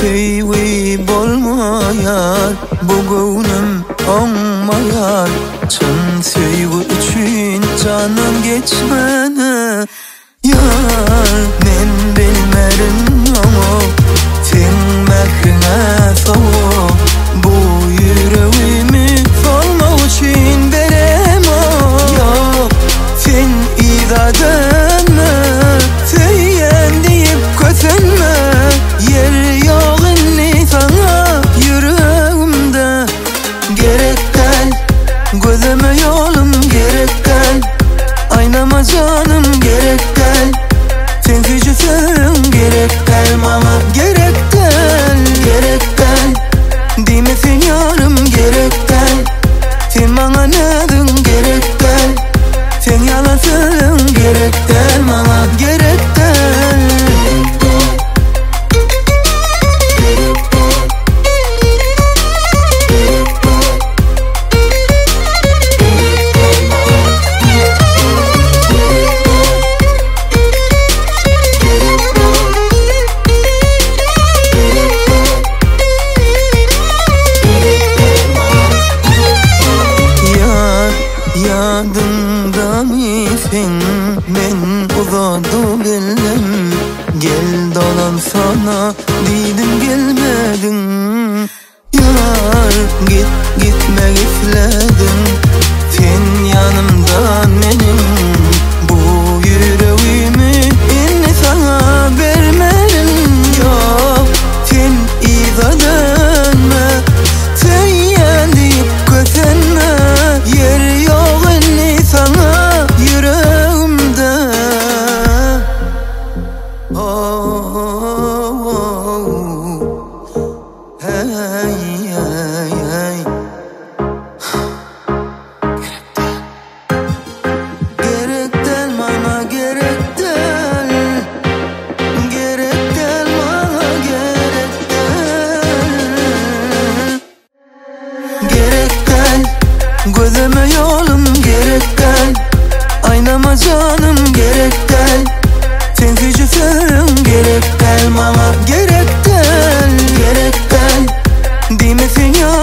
Teyvi bolmayar, bu gönlüm olmayar. Çın sevgi üçün canım geçmene yar. Men bilmerim ama sen mekrine soğuk. Bu yüreğimi solma için verem o. Yok sen izah etme, teyyen deyip kötünme. Yer yok inni sana yüreğimde. Gerek gel gözüme yolum, gerek gel aynama canım, gerek gel sensiz yüzüm, gerek gel bana, gerek gel, gerek gel demesin yarım, gerek gel sen bana nedin, gerek gel sen yalansın, gerek gel bana, gerek gel. Yadımda mısın? Ben uzadı bellim. Gel dolan sana dedim gelmedin. Yar git gitme gitledin. Sen yanımdan benim. Bu yüreğimi inni sana vermedim. Yok sen izah dönme, teyyen deyip kötünme. Yer yok inni sana yüreğimde. Oh, oh, oh. Hey, hey, hey. Gerek del bana, gerek del. Gerek del bana, gerek del. Gerek gel gözüme yolum, gerek gel aynama canım, gerek gel sensiz yüzüm, gerek gel bana, gerek gel, gerek gel demesin ya.